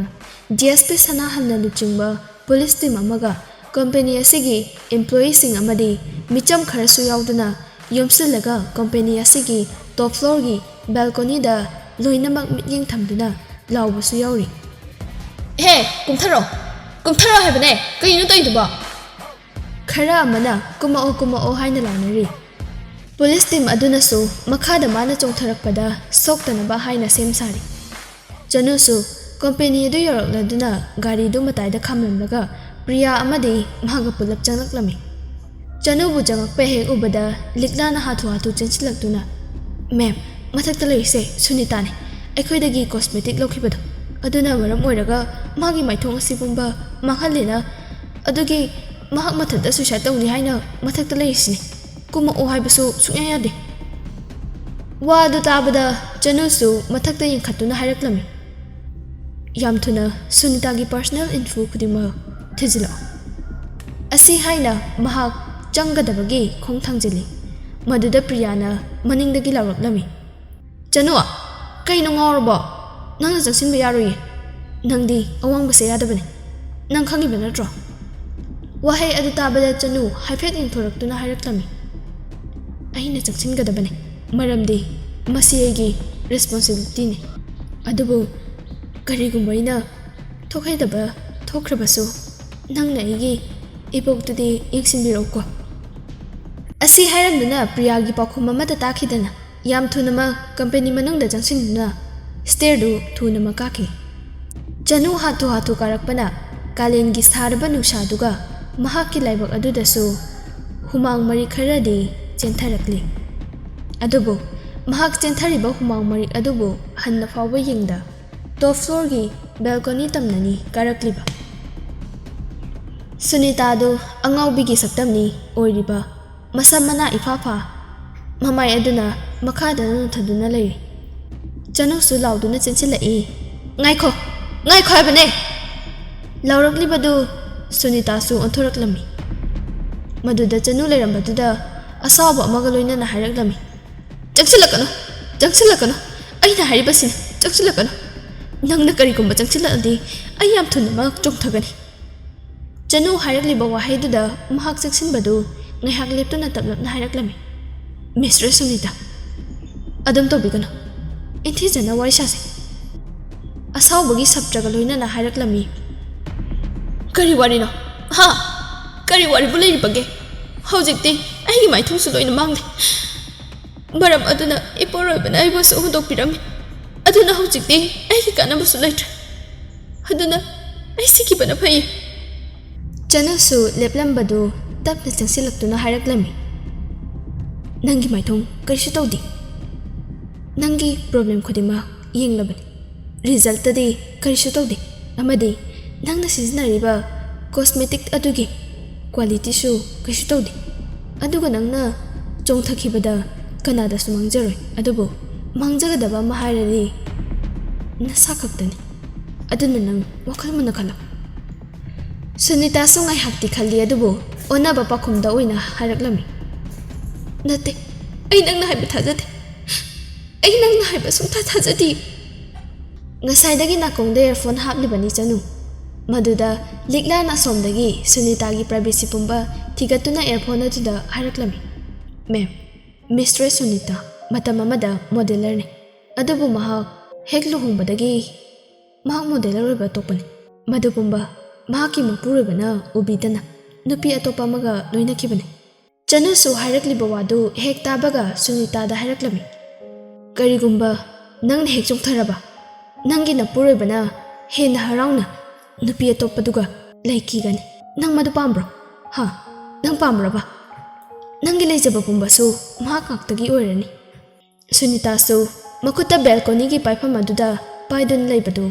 DSP ꯁꯅꯥꯍꯟꯅ ꯂꯨꯆꯤꯡꯕ ꯄꯨꯂꯤꯁ ꯇꯤꯝ ꯑꯃꯒ ꯀꯝꯄꯦꯅꯤ ꯑꯁꯤꯒꯤ ꯏꯝꯄ꯭ꯂꯣꯌꯤꯁꯤꯡ ꯑꯃꯗꯤ ꯃꯤꯆꯝ ꯈꯔꯁꯨ ꯌꯥꯎꯗꯨꯅ ꯌꯣꯝꯁꯤꯜꯂꯒ ꯀꯝꯄꯦꯅꯤ ꯑꯁꯤꯒꯤ ꯇꯣꯞ ꯐ꯭ꯂꯣꯔꯒꯤ ꯕꯦꯜꯀꯣꯅꯤꯗ ꯂꯣꯏꯅꯃꯛ ꯃꯤꯠꯌꯦꯡ ꯊꯝꯗꯨꯅ ꯂꯥꯎꯕꯁꯨ ꯌꯥꯎꯔꯤ꯫ ꯍꯦ, ꯀꯨꯝꯊꯔꯣ ꯍꯥꯏꯕꯅꯦ, ꯀꯩꯅꯣ ꯇꯧꯔꯤꯗꯨꯕꯣ? ꯈꯔ ꯑꯃꯅ ꯀꯨꯝꯃꯛꯑꯣ ꯍꯥꯏꯅ ꯂꯥꯎꯅꯔꯤ꯫ ꯄꯨꯂꯤꯁ ꯇꯤꯝ ꯑꯗꯨꯅꯁꯨ ꯃꯈꯥꯗ ꯃꯥꯅ ꯆꯣꯡꯊꯔꯛꯄꯗ ꯁꯣꯛꯇꯅꯕ ꯍꯥꯏꯅ ꯁꯦꯝ ꯁꯥꯔꯤ꯫ ꯆꯅꯨꯁꯨ ꯀꯝꯄꯦꯅꯤ ꯑꯗꯨ ꯌꯧꯔꯛꯂꯗꯨꯅ ꯒꯥꯔꯤꯗꯨ ꯃꯇꯥꯏꯗ ꯈꯥꯝꯂꯝꯂꯒ ꯄ꯭ꯔꯤꯌꯥ ꯑꯃꯗꯤ ꯃꯍꯥꯛꯒ ꯄꯨꯂꯞ ꯆꯪꯂꯛꯂꯝꯃꯤ꯫ ꯆꯅꯨꯕꯨ ꯆꯪꯂꯛꯄ ꯍꯦꯛ ꯎꯕꯗ ꯂꯤꯛꯂꯥꯅ ꯍꯥꯊꯨ ꯆꯦꯟꯁꯤꯜꯂꯛꯇꯨꯅ, ꯃꯦꯝ, ꯃꯊꯛꯇ ꯂꯩꯔꯤꯁꯦ ꯁꯨꯅꯤꯇꯥꯅꯤ, ꯑꯩꯈꯣꯏꯗꯒꯤ ꯀꯣꯁꯃꯦꯇꯤꯛ ꯂꯧꯈꯤꯕꯗꯣ, ꯑꯗꯨꯅ ꯃꯔꯝ ꯑꯣꯏꯔꯒ ꯃꯥꯒꯤ ꯃꯥꯏꯊꯣꯡ ꯑꯁꯤ ꯄꯨꯝꯕ ꯃꯥꯡꯍꯜꯂꯦꯅ, ꯑꯗꯨꯒꯤ ꯃꯍꯥꯛ ꯃꯊꯟꯇ ꯁꯨꯏꯁꯥꯏꯠ ꯇꯧꯅꯤ ꯍꯥꯏꯅ ꯃꯊꯛꯇ ꯂꯩꯔꯤꯁꯤꯅꯤ, ꯀꯨꯝꯃꯛꯑꯣ ꯍꯥꯏꯕꯁꯨ ꯁꯨꯡꯌꯥ ꯌꯥꯗꯦ꯫ ꯋꯥ ꯑꯗꯨ ꯇꯥꯕꯗ ꯆꯅꯨꯁꯨ ꯃꯊꯛꯇ ꯌꯦꯡꯈꯠꯇꯨꯅ ꯍꯥꯏꯔꯛꯂꯝꯃꯤ, ꯌꯥꯝ ꯊꯨꯅ ꯁꯨꯅꯤꯇꯥꯒꯤ ꯄꯔꯁꯅꯦꯜ ꯏꯟꯐꯣ ꯈꯨꯗꯤꯡꯃꯛ ꯊꯤꯖꯤꯜꯂꯛꯑꯣ꯫ ꯑꯁꯤ ꯍꯥꯏꯅ ꯃꯍꯥꯛ ꯆꯪꯒꯗꯕꯒꯤ ꯈꯣꯡ ꯊꯥꯡꯖꯤꯜꯂꯤ꯫ ꯃꯗꯨꯗ ꯄ꯭ꯔꯤꯌꯥꯅ ꯃꯅꯤꯡꯗꯒꯤ ꯂꯥꯎꯔꯛꯂꯝꯃꯤ, ꯆꯅꯨ, ꯀꯩꯅꯣ ꯉꯥꯎꯔꯕꯣ? ꯅꯪꯅ ꯆꯪꯁꯤꯟꯕ ꯌꯥꯔꯣꯏꯌꯦ, ꯅꯪꯗꯤ ꯑꯋꯥꯡꯕꯁꯦ ꯌꯥꯗꯕꯅꯤ, ꯅꯪ ꯈꯪꯉꯤꯕ ꯅꯠꯇ꯭ꯔꯣ? ꯋꯥꯍꯩ ꯑꯗꯨ ꯇꯥꯕꯗ ꯆꯅꯨ ꯍꯥꯏꯐꯦꯠ ꯌꯦꯡꯊꯣꯔꯛꯇꯨꯅ ꯍꯥꯏꯔꯛꯂꯝꯃꯤ, ꯑꯩꯅ ꯆꯪꯁꯤꯟꯒꯗꯕꯅꯤ, ꯃꯔꯝꯗꯤ ꯃꯁꯤ ꯑꯩꯒꯤ ꯔꯦꯁꯄꯣꯟꯁꯤꯕꯤꯂꯤꯇꯤꯅꯤ, ꯑꯗꯨꯕꯨ ꯀꯔꯤꯒꯨꯝꯕ ꯑꯩꯅ ꯊꯣꯛꯍꯩꯗꯕ ꯊꯣꯛꯈ꯭ꯔꯕꯁꯨ ꯅꯪꯅ ꯑꯩꯒꯤ ꯏꯕꯣꯛꯇꯨꯗꯤ ꯌꯦꯡꯁꯤꯟꯕꯤꯔꯛꯎꯀꯣ꯫ ꯑꯁꯤ ꯍꯥꯏꯔꯝꯗꯨꯅ ꯄ꯭ꯔꯤꯌꯥꯒꯤ ꯄꯥꯎꯈꯨꯝ ꯑꯃꯠꯇ ꯇꯥꯈꯤꯗꯅ ꯌꯥꯝ ꯊꯨꯅꯃꯛ ꯀꯝꯄꯦꯅꯤ ꯃꯅꯨꯡꯗ ꯆꯪꯁꯤꯟꯗꯨꯅ ꯁ꯭ꯇꯦꯔꯗꯨ ꯊꯨꯅꯃꯛ ꯀꯥꯈꯤ꯫ ꯆꯅꯨ ꯍꯥꯊꯨ ꯀꯥꯔꯛꯄꯅ ꯀꯥꯂꯦꯟꯒꯤ ꯁꯥꯔꯕ ꯅꯨꯡꯁꯥꯗꯨꯒ ꯃꯍꯥꯛꯀꯤ ꯂꯥꯏꯕꯛ ꯑꯗꯨꯗꯁꯨ ꯍꯨꯃꯥꯡ ꯃꯔꯤꯛ ꯈꯔꯗꯤ ꯆꯦꯟꯊꯔꯛꯂꯤ꯫ ꯑꯗꯨꯕꯨ ꯃꯍꯥꯛ ꯆꯦꯟꯊꯔꯤꯕ ꯍꯨꯃꯥꯡ ꯃꯔꯤꯛ ꯑꯗꯨꯕꯨ ꯍꯟꯅ ꯐꯥꯎꯕ ꯌꯦꯡꯗ ꯇꯣꯞ ꯐ꯭ꯂꯣꯔꯒꯤ ꯕꯦꯜꯀꯣꯅꯤ ꯇꯝꯅꯅꯤ ꯀꯥꯔꯛꯂꯤꯕ꯫ ꯁꯨꯅꯤꯇꯥꯗꯨ ꯑꯉꯥꯎꯕꯤꯒꯤ ꯁꯛꯇꯝꯅꯤ ꯑꯣꯏꯔꯤꯕ, ꯃꯁꯝ ꯃꯅꯥ ꯏꯐꯥ ꯃꯃꯥꯏ ꯑꯗꯨꯅ ꯃꯈꯥꯗ ꯅꯣꯟꯊꯗꯨꯅ ꯂꯩꯔꯤ꯫ ꯆꯅꯨꯁꯨ ꯂꯥꯎꯗꯨꯅ ꯆꯦꯟꯁꯤꯜꯂꯛꯏ, ꯉꯥꯏꯈꯣ ꯍꯥꯏꯕꯅꯦ! ꯂꯥꯎꯔꯛꯂꯤꯕꯗꯨ ꯁꯨꯅꯤꯇꯥꯁꯨ ꯑꯣꯟꯊꯣꯔꯛꯂꯝꯃꯤ꯫ ꯃꯗꯨꯗ ꯆꯅꯨ ꯂꯩꯔꯝꯕꯗꯨꯗ ꯑꯁꯥꯎꯕ ꯑꯃꯒ ꯂꯣꯏꯅꯅ ꯍꯥꯏꯔꯛꯂꯝꯃꯤ, ꯆꯪꯁꯤꯜꯂꯛꯀꯅꯨ, ꯑꯩꯅ ꯍꯥꯏꯔꯤꯕꯁꯤꯅꯤ, ꯆꯪꯁꯤꯜꯂꯛꯀꯅꯨ, ꯅꯪꯅ ꯀꯔꯤꯒꯨꯝꯕ ꯆꯪꯁꯤꯜꯂꯛꯑꯗꯤ ꯑꯩ ꯌꯥꯝ ꯊꯨꯅꯃꯛ ꯆꯣꯡꯊꯒꯅꯤ꯫ ꯆꯅꯨ ꯍꯥꯏꯔꯛꯂꯤꯕ ꯋꯥꯍꯩꯗꯨꯗ ꯃꯍꯥꯛ ꯆꯪꯁꯤꯟꯕꯗꯨ ꯉꯥꯏꯍꯥꯛ ꯂꯦꯞꯇꯨꯅ ꯇꯞꯂꯞꯅ ꯍꯥꯏꯔꯛꯂꯝꯃꯤ, ꯃꯤꯁꯇ꯭ꯔꯦꯁ ꯁꯨꯅꯤꯇꯥ, ꯑꯗꯨꯝ ꯇꯧꯕꯤꯒꯅꯨ, ꯏꯟꯊꯤꯖꯅ ꯋꯥꯔꯤ ꯁꯥꯁꯤ꯫ ꯑꯁꯥꯎꯕꯒꯤ ꯁꯞꯇ꯭ꯔꯒ ꯂꯣꯏꯅꯅ ꯍꯥꯏꯔꯛꯂꯝꯃꯤ, ꯀꯔꯤ ꯋꯥꯔꯤꯅꯣ? ꯀꯔꯤ ꯋꯥꯔꯤꯕꯨ ꯂꯩꯔꯤꯕꯒꯦ? ꯍꯧꯖꯤꯛꯇꯤ ꯑꯩꯒꯤ ꯃꯥꯏꯊꯣꯡꯁꯨ ꯂꯣꯏꯅ ꯃꯥꯡꯂꯦ, ꯃꯔꯝ ꯑꯗꯨꯅ ꯏꯄꯨꯔꯣꯏꯕꯅ ꯑꯩꯕꯨꯁꯨ ꯍꯨꯟꯗꯣꯛꯄꯤꯔꯝꯃꯤ, ꯑꯗꯨꯅ ꯍꯧꯖꯤꯛꯇꯤ ꯑꯩꯒꯤ ꯀꯥꯟꯅꯕꯁꯨ ꯂꯩꯇ꯭ꯔꯦ, ꯑꯗꯨꯅ ꯑꯩ ꯁꯤꯈꯤꯕꯅ ꯐꯩ꯫ ꯆꯅꯨꯁꯨ ꯂꯦꯞꯂꯝꯕꯗꯨ ꯇꯞꯅ ꯆꯪꯁꯤꯜꯂꯛꯇꯨꯅ ꯍꯥꯏꯔꯛꯂꯝꯃꯤ, ꯅꯪꯒꯤ ꯃꯥꯏꯊꯣꯡ ꯀꯔꯤꯁꯨ ꯇꯧꯗꯦ, ꯅꯪꯒꯤ ꯄ꯭ꯔꯣꯕ꯭ꯂꯦꯝ ꯈꯨꯗꯤꯡꯃꯛ ꯌꯦꯡꯂꯕꯅꯤ, ꯔꯤꯖꯜꯇꯗꯤ ꯀꯔꯤꯁꯨ ꯇꯧꯗꯦ, ꯑꯃꯗꯤ ꯅꯪꯅ ꯁꯤꯖꯤꯟꯅꯔꯤꯕ ꯀꯣꯁꯃꯦꯇꯤꯛ ꯑꯗꯨꯒꯤ क्वालिटीꯁꯨ ꯀꯩꯁꯨ ꯇꯧꯗꯦ, ꯑꯗꯨꯒ ꯅꯪꯅ ꯆꯣꯡꯊꯈꯤꯕꯗ ꯀꯅꯥꯗꯁꯨ ꯃꯥꯡꯖꯔꯣꯏ, ꯑꯗꯨꯕꯨ ꯃꯥꯡꯖꯒꯗꯕ ꯑꯃ ꯍꯥꯏꯔꯗꯤ ꯅꯁꯥ ꯈꯛꯇꯅꯤ, ꯑꯗꯨꯅ ꯅꯪ ꯋꯥꯈꯜ ꯃꯨꯟꯅ ꯈꯜꯂꯣ꯫ ꯁꯨꯅꯤꯇꯥꯁꯨ ꯉꯥꯏꯍꯥꯛꯇꯤ ꯈꯜꯂꯤ, ꯑꯗꯨꯕꯨ ꯑꯣꯟꯅꯕ ꯄꯥꯎꯈꯨꯝꯗ ꯑꯣꯏꯅ ꯍꯥꯏꯔꯛꯂꯝꯃꯤ, ꯅꯠꯇꯦ, ꯑꯩ ꯅꯪꯅ ꯍꯥꯏꯕ ꯊꯥꯖꯗꯦ, ꯑꯩ ꯅꯪꯅ ꯍꯥꯏꯕ ꯁꯨꯡꯊꯥ ꯊꯥꯖꯗꯦ ꯉꯁꯥꯏꯗꯒꯤ ꯅꯥꯀꯣꯡꯗ ꯏꯌꯔꯐꯣꯟ ꯍꯥꯞꯂꯤꯕꯅꯤ ꯆꯅꯨ ꯃꯗꯨꯗ ꯂꯤꯛꯂꯥꯅ ꯑꯁꯣꯝꯗꯒꯤ ꯁꯨꯅꯤꯇꯥꯒꯤ ꯄ꯭ꯔꯥꯏꯚꯦꯁꯤ ꯄꯨꯝꯕ ꯊꯤꯒꯠꯇꯨꯅ ꯏꯌꯔꯐꯣꯟ ꯑꯗꯨꯗ ꯍꯥꯏꯔꯛꯂꯝꯃꯤ ꯃꯦꯝ ꯃꯤꯁꯇ꯭ꯔꯦꯁ ꯁꯨꯅꯤꯇꯥ ꯃꯇꯝ ꯑꯃꯗ ꯃꯣꯗꯦꯂꯔꯅꯤ ꯑꯗꯨꯕꯨ ꯃꯍꯥꯛ ꯍꯦꯛ ꯂꯨꯍꯣꯡꯕꯗꯒꯤ ꯃꯍꯥꯛ ꯃꯣꯗꯦꯂꯔ ꯑꯣꯏꯕ ꯇꯣꯛꯄꯅꯤ ꯃꯗꯨꯒꯨꯝꯕ ꯃꯍꯥꯛꯀꯤ ꯃꯄꯨꯔꯣꯏꯕꯅ ꯎꯕꯤꯗꯅ ꯅꯨꯄꯤ ꯑꯇꯣꯞꯄ ꯑꯃꯒ ꯂꯣꯏꯅꯈꯤꯕꯅꯤ ꯆꯅꯨꯁꯨ ꯍꯥꯏꯔꯛꯂꯤꯕ ꯋꯥꯗꯨ ꯍꯦꯛ ꯇꯥꯕꯒ ꯁꯨꯅꯤꯇꯥꯗ ꯍꯥꯏꯔꯛꯂꯝꯃꯤ ꯀꯔꯤꯒꯨꯝꯕ ꯅꯪꯅ ꯍꯦꯛ ꯆꯣꯡꯊꯔꯕ ꯅꯪꯒꯤ ꯅꯄꯨꯔꯣꯏꯕꯅ ꯍꯦꯟꯅ ꯍꯔꯥꯎꯅ ꯅꯨꯄꯤ ꯑꯇꯣꯞꯄꯗꯨꯒ ꯂꯩꯈꯤꯒꯅꯤ ꯅꯪ ꯃꯗꯨ ꯄꯥꯝꯕ꯭ꯔꯣ ꯍꯥ ꯅꯪ ꯄꯥꯝꯕ꯭ꯔꯕ ꯅꯪꯒꯤ ꯂꯩꯖꯕ ꯄꯨꯝꯕꯁꯨ ꯃꯍꯥꯛ ꯉꯥꯛꯇꯒꯤ ꯑꯣꯏꯔꯅꯤ ꯁꯨꯅꯤꯇꯥꯁꯨ ꯃꯈꯨꯠꯇ ꯕꯦꯜꯀꯣꯅꯤꯒꯤ ꯄꯥꯏꯐꯝ ꯑꯗꯨꯗ ꯄꯥꯏꯗꯨꯅ ꯂꯩꯕꯗꯨ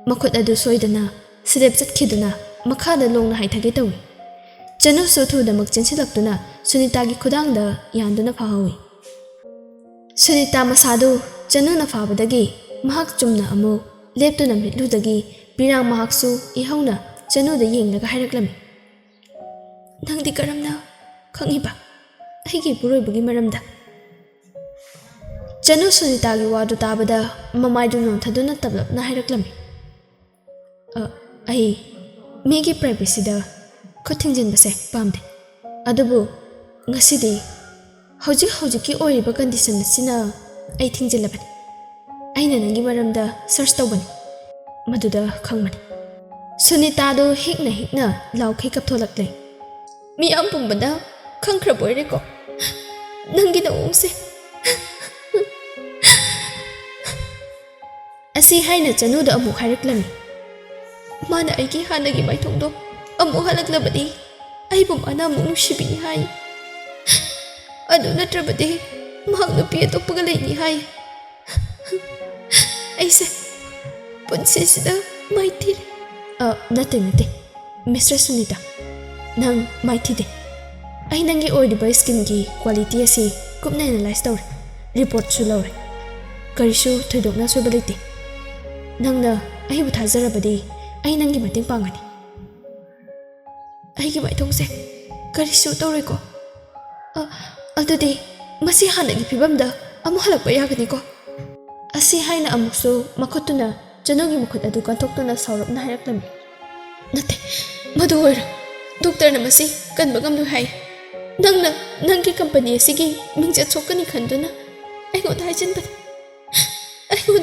ꯃꯈꯨꯠ ꯑꯗꯨ ꯁꯣꯏꯗꯅ ꯁꯤꯂꯦꯞ ꯆꯠꯈꯤꯗꯨꯅ ꯃꯈꯥꯗ ꯂꯣꯡꯅ ꯍꯥꯏꯊꯒꯦ ꯇꯧꯏ ꯆꯅꯨꯁꯨ ꯊꯨꯅꯃꯛ ꯆꯦꯟꯁꯤꯜꯂꯛꯇꯨꯅ ꯁꯨꯅꯤꯇꯥꯒꯤ ꯈꯨꯗꯥꯡꯗ ꯌꯥꯟꯗꯨꯅ ꯐꯥꯍꯧꯏ ꯁꯨꯅꯤꯇꯥ ꯃꯁꯥꯗꯨ ꯆꯅꯨꯅ ꯐꯥꯕꯗꯒꯤ ꯃꯍꯥꯛ ꯆꯨꯝꯅ ꯑꯃꯨꯛ ꯂꯦꯞꯇꯨꯅ ꯃꯤꯠꯂꯨꯗꯒꯤ ꯕꯤꯔꯥꯡ ꯃꯍꯥꯛꯁꯨ ꯏꯍꯧꯅ ꯆꯅꯨꯗ ꯌꯦꯡꯂꯒ ꯍꯥꯏꯔꯛꯂꯝꯃꯤ ꯅꯪꯗꯤ ꯀꯔꯝꯅ ꯈꯪꯏꯕ ꯑꯩꯒꯤ ꯏꯄꯨꯔꯣꯏꯕꯒꯤ ꯃꯔꯝꯗ ꯆꯅꯨ ꯁꯨꯅꯤꯇꯥꯒꯤ ꯋꯥꯗꯨ ꯇꯥꯕꯗ ꯃꯃꯥꯏꯗꯨ ꯅꯣꯟꯊꯗꯨꯅ ꯇꯞꯂꯞꯅ ꯍꯥꯏꯔꯛꯂꯝꯃꯤ ꯑꯩ ꯃꯤꯒꯤ ꯄ꯭ꯔꯥꯏꯚꯦꯁꯤꯗ ꯈꯨꯠ ꯊꯤꯡꯖꯤꯟꯕꯁꯦ ꯄꯥꯝꯗꯦ ꯑꯗꯨꯕꯨ ꯉꯁꯤꯗꯤ ꯍꯧꯖꯤꯛꯀꯤ ꯑꯣꯏꯔꯤꯕ ꯀꯟꯗꯤꯁꯟ ꯑꯁꯤꯅ ꯑꯩ ꯊꯤꯡꯖꯤꯜꯂꯕꯅꯤ ꯑꯩꯅ ꯅꯪꯒꯤ ꯃꯔꯝꯗ ꯁꯔꯆ ꯇꯧꯕꯅꯤ ꯃꯗꯨꯗ ꯈꯪꯕꯅꯤ ꯁꯨꯅꯤꯇꯥꯗꯨ ꯍꯤꯛꯅ ꯂꯥꯎꯈꯩ ꯀꯞꯊꯣꯛꯂꯛꯂꯦ ꯃꯤꯌꯥꯝ ꯄꯨꯝꯕꯅ ꯈꯪꯈ꯭ꯔꯕ ꯑꯣꯏꯔꯦꯀꯣ ꯅꯪꯒꯤ ꯅꯑꯣꯡꯁꯦ ꯑꯁꯤ ꯍꯥꯏꯅ ꯆꯅꯨꯗ ꯑꯃꯨꯛ ꯍꯥꯏꯔꯛꯂꯝꯃꯤ ꯃꯥꯅ ꯑꯩꯒꯤ ꯍꯥꯟꯅꯒꯤ ꯃꯥꯏꯊꯣꯡꯗꯣ ꯑꯃꯨꯛ ꯍꯜꯂꯛꯂꯕꯗꯤ ꯑꯩꯕꯨ ꯃꯥꯅ ꯑꯃꯨꯛ ꯅꯨꯡꯁꯤꯕꯤꯅꯤ ꯍꯥꯏ ꯑꯗꯨ ꯅꯠꯇ꯭ꯔꯕꯗꯤ ꯃꯍꯥꯛ ꯅꯨꯄꯤ ꯑꯇꯣꯞꯄꯒ ꯂꯩꯅꯤ ꯍꯥꯏ ꯑꯩꯁꯦ ꯄꯨꯟꯁꯤꯁꯤꯗ ꯃꯥꯏꯊꯤꯔꯦ ꯅꯠꯇꯦ ꯃꯤꯁꯇꯔ ꯁꯨꯅꯤꯇꯥ ꯅꯪ ꯃꯥꯏꯊꯤꯗꯦ ꯑꯩ ꯅꯪꯒꯤ ꯑꯣꯏꯔꯤꯕ ꯁ꯭ꯀꯤꯟꯒꯤ ꯀ꯭ꯋꯥꯂꯤꯇꯤ ꯑꯁꯤ ꯀꯨꯞꯅ ꯑꯦꯅꯥꯂꯥꯏꯁ ꯇꯧꯔꯦ ꯔꯤꯄꯣꯔꯠꯁꯨ ꯂꯧꯔꯦ ꯀꯔꯤꯁꯨ ꯊꯣꯏꯗꯣꯛꯅ ꯁꯣꯏꯕ ꯂꯩꯇꯦ ꯅꯪꯅ ꯑꯩꯕꯨ ꯊꯥꯖꯔꯕꯗꯤ ꯑꯩ ꯅꯪꯒꯤ ꯃꯇꯦꯡ ꯄꯥꯡꯒꯅꯤ ꯑꯩꯒꯤ ꯃꯥꯏꯊꯣꯡꯁꯦ ꯀꯔꯤꯁꯨ ꯇꯧꯔꯣꯏꯀꯣ ꯑꯗꯨꯗꯤ ꯃꯁꯤ ꯍꯥꯟꯅꯒꯤ ꯐꯤꯕꯝꯗ ꯑꯃꯨꯛ ꯍꯜꯂꯛꯄ ꯌꯥꯒꯅꯤꯀꯣ ꯑꯁꯤ ꯍꯥꯏꯅ ꯑꯃꯨꯛꯁꯨ ꯃꯈꯨꯠꯇꯨꯅ ꯆꯅꯨꯒꯤ ꯃꯈꯨꯠ ꯑꯗꯨ ꯀꯟꯊꯣꯛꯇꯨꯅ ꯁꯥꯎꯔꯞꯅ ꯍꯥꯏꯔꯛꯂꯝꯃꯤ ꯅꯠꯇꯦ ꯃꯗꯨ ꯑꯣꯏꯔꯣ ꯗꯣꯛꯇꯔꯅ ꯃꯁꯤ ꯀꯟꯕ ꯉꯝꯂꯣꯏ ꯍꯥꯏ ꯅꯪꯅ ꯅꯪꯒꯤ ꯀꯝꯄꯅꯤ ꯑꯁꯤꯒꯤ ꯃꯤꯡꯆꯠ ꯁꯣꯛꯀꯅꯤ ꯈꯟꯗꯨꯅ ꯑꯩꯉꯣꯟꯗ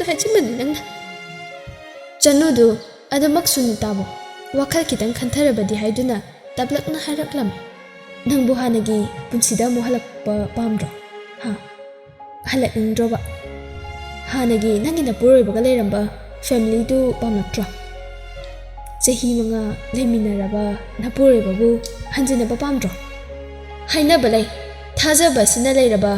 ꯍꯥꯏꯖꯤꯟꯕꯅꯤ ꯅꯪꯅ ꯆꯅꯨꯗꯨ ꯑꯗꯨꯃꯛ ꯁꯨꯅꯤꯇꯥꯕꯨ ꯋꯥꯈꯜ ꯈꯤꯇꯪ ꯈꯟꯊꯔꯕꯗꯤ ꯍꯥꯏꯗꯨꯅ ꯇꯞꯂꯛꯅ ꯍꯥꯏꯔꯛꯂꯝꯃꯤ ꯅꯪꯕꯨ ꯍꯥꯟꯅꯒꯤ ꯄꯨꯟꯁꯤꯗ ꯑꯃꯨꯛ ಹಲꯛꯄ ꯄꯥꯝꯗ꯭ꯔꯣ ಹಲꯛꯅꯤꯡꯗ꯭ರೋꯕ ꯍꯥꯟꯅꯒꯤ ꯅꯪꯒꯤ ꯅꯄꯨꯔꯣꯏꯕꯒ ꯂꯩꯔꯝꯕ ꯐꯦꯃꯤꯂꯤꯗꯨ ꯄꯥꯝꯂꯛꯇ꯭ꯔꯣ ꯆꯍꯤ 5 ꯂꯩꯃꯤꯟꯅꯔꯕ ꯅꯄꯨꯔꯣꯏꯕꯕꯨ ꯍꯟꯖꯤꯟꯅꯕ ꯄꯥꯝꯗ꯭ꯔꯣ ꯍꯥꯏꯅꯕ ꯂꯩ ꯊꯥꯖꯕ ꯑꯁꯤꯅ ꯂꯩꯔꯕ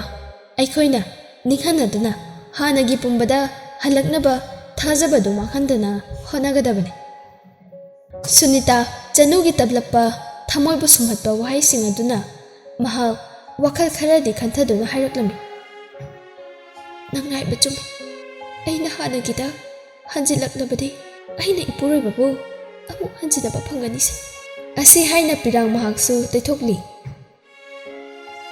ꯑꯩꯈꯣꯏꯅ ꯅꯤꯡꯍꯟꯅꯗꯨꯅ ꯍꯥꯟꯅꯒꯤ ꯄꯨꯝꯕꯗ ꯍꯜꯂꯛꯅꯕ ꯊꯥꯖꯕꯗꯨ ꯃꯥꯡꯍꯟꯗꯅ ꯍꯣꯠꯅꯒꯗꯕꯅꯤ ꯁꯨꯅꯤꯇꯥ ꯆꯅꯨꯒꯤ ꯇꯞꯂꯛꯄ ꯊꯃꯣꯏꯕꯨ ꯁꯨꯝꯍꯠꯄ ꯋꯥꯍꯩꯁꯤꯡ ꯑꯗꯨꯅ ꯃꯍꯥꯛ ꯋꯥꯈꯜ ꯈꯔꯗꯤ ꯈꯟꯊꯗꯨꯅ ꯍꯥꯏꯔꯛꯂꯝꯃꯤ ꯅꯪꯅ ꯍꯥꯏꯕ ꯆꯨꯝꯃꯤ ꯑꯩꯅ ꯍꯥꯟꯅꯒꯤꯗ ꯍꯟꯖꯤꯜꯂꯛꯂꯕꯗꯤ ꯑꯩꯅ ꯏꯄꯨꯔꯣꯏꯕꯕꯨ ꯑꯃꯨꯛ ꯍꯟꯖꯤꯟꯅꯕ ꯐꯪꯒꯅꯤꯁꯦ ꯑꯁꯤ ꯍꯥꯏꯅ ꯄꯤꯔꯥꯡ ꯃꯍꯥꯛꯁꯨ ꯇꯩꯊꯣꯛꯂꯤ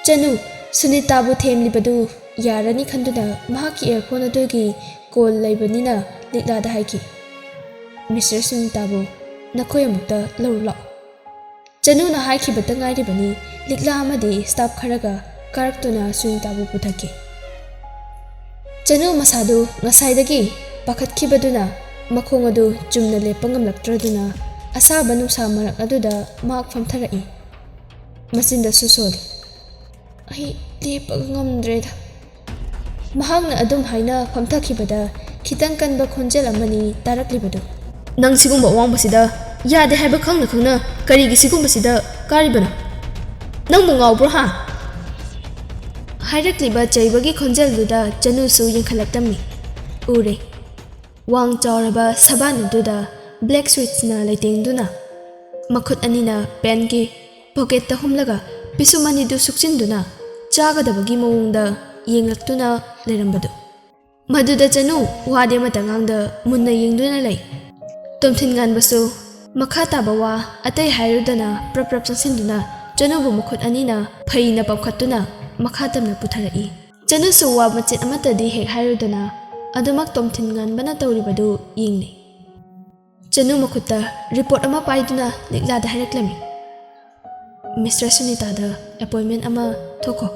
ꯆꯅꯨ ꯁꯨꯅꯤꯇꯥꯕꯨ ꯊꯦꯝꯂꯤꯕꯗꯨ ꯌꯥꯔꯅꯤ ꯈꯟꯗꯨꯅ ꯃꯍꯥꯛꯀꯤ ꯏꯌꯔꯐꯣꯟ ꯑꯗꯨꯒꯤ ꯀꯣꯜ ꯂꯩꯕꯅꯤꯅ ꯂꯤꯛꯂꯥꯗ ꯍꯥꯏꯈꯤ ꯃꯤꯁꯇꯔ ꯁꯨꯅꯤꯇꯥꯕꯨ ꯅꯈꯣꯏ ꯑꯃꯨꯛꯇ ꯂꯧꯔꯨ ꯂꯥꯛꯑꯣ ꯆꯅꯨꯅ ꯍꯥꯏꯈꯤꯕꯇ ꯉꯥꯏꯔꯤꯕꯅꯤ ꯂꯤꯛꯂꯥ ꯑꯃꯗꯤ ꯁ꯭ꯇꯥꯐ ꯈꯔꯒ ꯀꯥꯔꯛꯇꯨꯅ ꯁꯨꯅꯤꯇꯥꯕꯨ ꯄꯨꯊꯈꯤ ꯆꯅꯨ ꯃꯁꯥꯗꯨ ꯉꯁꯥꯏꯗꯒꯤ ꯄꯥꯈꯠꯈꯤꯕꯗꯨꯅ ꯃꯈꯣꯡ ꯑꯗꯨ ꯆꯨꯝꯅ ꯂꯦꯞꯄ ꯉꯝꯂꯛꯇ꯭ꯔꯗꯨꯅ ꯑꯁꯥꯕ ꯅꯨꯡꯁꯥ ꯃꯔꯛ ꯑꯗꯨꯗ ꯃꯍꯥꯛ ꯐꯝꯊꯔꯛꯏ ꯃꯆꯤꯟꯗꯁꯨ ꯁꯣꯜꯂꯤ ꯑꯩ ꯂꯦꯞꯄꯒ ꯉꯝꯗ꯭ꯔꯦꯗ ꯃꯍꯥꯛꯅ ꯑꯗꯨꯝ ꯍꯥꯏꯅ ꯐꯝꯊꯈꯤꯕꯗ ꯈꯤꯇꯪ ꯀꯟꯕ ꯈꯣꯟꯖꯦꯜ ꯑꯃꯅꯤ ꯇꯥꯔꯛꯂꯤꯕꯗꯨ ꯅꯪ ꯁꯤꯒꯨꯝꯕ ꯑꯋꯥꯡꯕꯁꯤꯗ ꯌꯥꯗꯦ ꯍꯥꯏꯕ ꯈꯪꯅ ꯀꯔꯤꯒꯤ ꯁꯤꯒꯨꯝꯕꯁꯤꯗ ꯀꯥꯔꯤꯕꯅꯣ ꯅꯪꯕꯨ ꯉꯥꯎꯕ꯭ꯔꯣ ꯍꯥꯏꯔꯛꯂꯤꯕ ꯆꯩꯕꯒꯤ ꯈꯣꯟꯖꯦꯜꯗꯨꯗ ꯆꯅꯨꯁꯨ ꯌꯦꯡꯈꯠꯂꯛꯇꯝꯃꯤ ꯎꯔꯦ ꯋꯥꯡ ꯆꯥꯎꯔꯕ ꯁꯕꯥꯟ ꯑꯗꯨꯗ ꯕ꯭ꯂꯦꯛ ꯁ꯭ꯋꯤꯠꯁꯅ ꯂꯩꯇꯦꯡꯗꯨꯅ ꯃꯈꯨꯠ ꯑꯅꯤꯅ ꯄꯦꯟꯒꯤ ꯄꯣꯀꯦꯠꯇ ꯍꯨꯝꯂꯒ ꯄꯤꯁꯨꯝ ꯑꯅꯤꯗꯨ ꯁꯨꯛꯆꯤꯟꯗꯨꯅ ꯆꯥꯒꯗꯕꯒꯤ ꯃꯑꯣꯡꯗ ꯌꯦꯡꯂꯛꯇꯨꯅ ꯂꯩꯔꯝꯕꯗꯨ ꯃꯗꯨꯗ ꯆꯅꯨ ꯋꯥꯗꯤ ꯑꯃꯇ ꯉꯥꯡꯗ ꯃꯨꯟꯅ ꯌꯦꯡꯗꯨꯅ ꯂꯩ ꯇꯣꯝꯊꯤꯟꯉꯥꯟꯕꯁꯨ ꯃꯈꯥ ꯇꯥꯕ ꯋꯥ ꯑꯇꯩ ꯍꯥꯏꯔꯨꯗꯅ ꯄ꯭ꯔꯞ ꯆꯪꯁꯤꯟꯗꯨꯅ ꯆꯅꯨꯕꯨ ꯃꯈꯨꯠ ꯑꯅꯤꯅ ꯐꯩꯅ ꯄꯝꯈꯠꯇꯨꯅ ꯃꯈꯥ ꯇꯝꯅ ꯄꯨꯊꯔꯛꯏ ꯆꯅꯨꯁꯨ ꯋꯥ ꯃꯆꯦꯠ ꯑꯃꯠꯇꯗꯤ ꯍꯦꯛ ꯍꯥꯏꯔꯨꯗꯅ ꯑꯗꯨꯃꯛ ꯇꯣꯝꯊꯤꯟꯒꯟꯕꯅ ꯇꯧꯔꯤꯕꯗꯨ ꯌꯦꯡꯂꯤ꯫ ꯆꯅꯨ ꯃꯈꯨꯠꯇ ꯔꯤꯄꯣꯔꯠ ꯑꯃ ꯄꯥꯏꯗꯨꯅ ꯂꯤꯛꯂꯥꯗ ꯍꯥꯏꯔꯛꯂꯝꯃꯤ꯫ ꯃꯤꯁꯇꯔ ꯁꯨꯅꯤꯇꯥꯗ ꯑꯦꯄꯣꯏꯟꯃꯦꯟ ꯑꯃ ꯊꯣꯛꯈꯣ꯫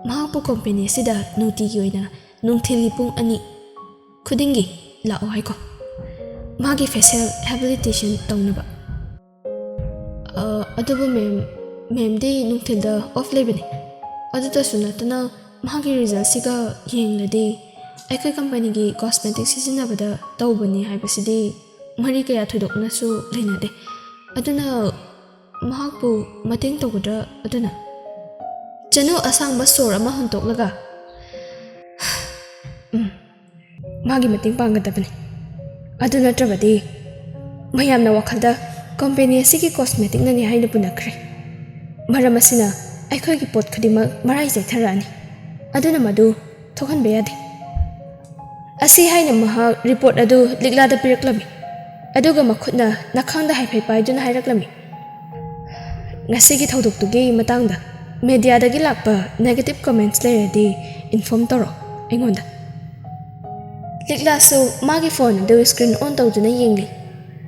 ꯃꯍꯥꯛꯄꯨ ꯀꯝꯄꯦꯅꯤ ꯑꯁꯤꯗ ꯅꯨꯡꯇꯤꯒꯤ ꯑꯣꯏꯅ ꯅꯨꯡꯊꯤꯜꯒꯤ ꯄꯨꯡ 2 ꯈꯨꯗꯤꯡꯒꯤ ꯂꯥꯛꯑꯣ ꯍꯥꯏꯈꯣ꯫ ꯃꯥꯒꯤ ꯐꯦꯁꯤꯌꯦꯜ ꯍꯦꯕꯤꯂꯤꯇꯦꯁꯟ ꯇꯧꯅꯕ꯫ ꯑꯗꯨꯕꯨ ꯃꯦꯝꯗꯤ ꯅꯨꯡꯊꯤꯜꯗ ꯑꯣꯐ ꯂꯩꯕꯅꯤ꯫ ꯑꯗꯨꯗꯁꯨ ꯅꯠꯇꯅ ꯃꯍꯥꯛꯀꯤ ꯔꯤꯖꯜꯁꯤꯒ ꯌꯦꯡꯂꯗꯤ ꯑꯩꯈꯣꯏ ꯀꯝꯄꯅꯤꯒꯤ ꯀꯣꯁꯃꯦꯇꯤꯛ ꯁꯤꯖꯤꯟꯅꯕꯗ ꯇꯧꯕꯅꯤ ꯍꯥꯏꯕꯁꯤꯗꯤ ꯃꯔꯤ ꯀꯌꯥ ꯊꯣꯏꯗꯣꯛꯅꯁꯨ ꯂꯩꯅꯗꯦ꯫ ꯑꯗꯨꯅ ꯃꯍꯥꯛꯄꯨ ꯃꯇꯦꯡ ꯇꯧꯒꯗ꯭ꯔꯥ ꯑꯗꯨꯅ? ꯆꯅꯨ ꯑꯁꯥꯡꯕ ꯁꯣꯔ ꯑꯃ ꯍꯣꯟꯇꯣꯛꯂꯒ ꯃꯥꯒꯤ ꯃꯇꯦꯡ ꯄꯥꯡꯒꯗꯕꯅꯤ꯫ ꯑꯗꯨ ꯅꯠꯇ꯭ꯔꯕꯗꯤ ꯃꯌꯥꯝꯅ ꯋꯥꯈꯜꯗ ꯀꯝꯄꯦꯅꯤ ꯑꯁꯤꯒꯤ ꯀꯣꯁꯃꯦꯇꯤꯛꯅꯅꯤ ꯍꯥꯏꯅ ꯄꯨꯅꯈ꯭ꯔꯦ꯫ ꯃꯔꯝ ꯑꯁꯤꯅ ꯑꯩꯈꯣꯏꯒꯤ ꯄꯣꯠ ꯈꯨꯗꯤꯡꯃꯛ ꯃꯔꯥꯏ ꯆꯩꯊꯔꯛꯑꯅꯤ꯫ ꯑꯗꯨꯅ ꯃꯗꯨ ꯊꯣꯛꯍꯟꯕ ꯌꯥꯗꯦ꯫ ꯑꯁꯤ ꯍꯥꯏꯅ ꯃꯍꯥꯛ ꯔꯤꯄꯣꯔꯠ ꯑꯗꯨ ꯂꯤꯛꯂꯥꯗ ꯄꯤꯔꯛꯂꯝꯃꯤ꯫ ꯑꯗꯨꯒ ꯃꯈꯨꯠꯅ ꯅꯈꯥꯡꯗ ꯍꯥꯏꯐꯦꯠ ꯄꯥꯏꯗꯨꯅ ꯍꯥꯏꯔꯛꯂꯝꯃꯤ꯫ ꯉꯁꯤꯒꯤ ꯊꯧꯗꯣꯛꯇꯨꯒꯤ ꯃꯇꯥꯡꯗ ꯃꯦꯗꯤꯌꯥꯗꯒꯤ ꯂꯥꯛꯄ ꯅꯦꯒꯦꯇꯤꯚ ꯀꯃꯦꯟꯠꯁ ꯂꯩꯔꯗꯤ ꯏꯟꯐꯣꯔꯝ ꯇꯧꯔꯛꯑꯣ ꯑꯩꯉꯣꯟꯗ꯫ ꯂꯤꯛꯂꯥꯁꯨ ꯃꯥꯒꯤ ꯐꯣꯟ ꯑꯗꯨ ꯁ꯭ꯀ꯭ꯔꯤꯟ ꯑꯣꯟ ꯇꯧꯗꯨꯅ ꯌꯦꯡꯂꯤ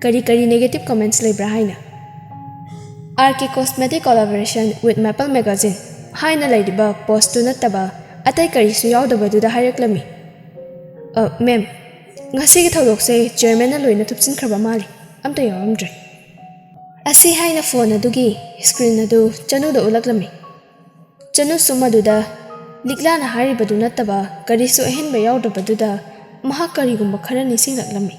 ꯀꯔꯤ ꯅꯦꯒꯦꯇꯤꯚ ꯀꯃꯦꯟꯠꯁ ꯂꯩꯕ꯭ꯔꯥ ꯍꯥꯏꯅ꯫ RK Cosmetic Collaboration with Maple Magazine ꯍꯥꯏꯅ ꯂꯩꯔꯤꯕ ꯄꯣꯁꯇꯨ ꯅꯠꯇꯕ ꯑꯇꯩ ꯀꯔꯤꯁꯨ ꯌꯥꯎꯗꯕꯗꯨꯗ ꯍꯥꯏꯔꯛꯂꯝꯃꯤ꯫ ꯃꯦꯝ, ꯉꯁꯤꯒꯤ ꯊꯧꯗꯣꯛꯁꯦ ꯆꯤꯌꯔꯃꯦꯟꯅ ꯂꯣꯏꯅ ꯊꯨꯞꯆꯤꯟꯈ꯭ꯔꯕ ꯃꯥꯜꯂꯤ꯫ ꯑꯝꯇ ꯌꯥꯎꯔꯝꯗ꯭ꯔꯦ꯫ ꯑꯁꯤ ꯍꯥꯏꯅ ꯐꯣꯟ ꯑꯗꯨꯒꯤ ꯁ꯭ꯀ꯭ꯔꯤꯟ ꯑꯗꯨ ꯆꯅꯨꯗ ꯎꯠꯂꯛꯂꯝꯃꯤ꯫ ꯆꯅꯨꯁꯨ ꯃꯗꯨꯗ ꯂꯤꯛꯂꯥꯅ ꯍꯥꯏꯔꯤꯕꯗꯨ ꯅꯠꯇꯕ ꯀꯔꯤꯁꯨ ꯑꯍꯦꯟꯕ ꯌꯥꯎꯗꯕꯗꯨꯗ ꯃꯍꯥꯛ ꯀꯔꯤꯒꯨꯝꯕ ꯈꯔ ꯅꯤꯡꯁꯤꯡꯂꯛꯂꯝꯃꯤ꯫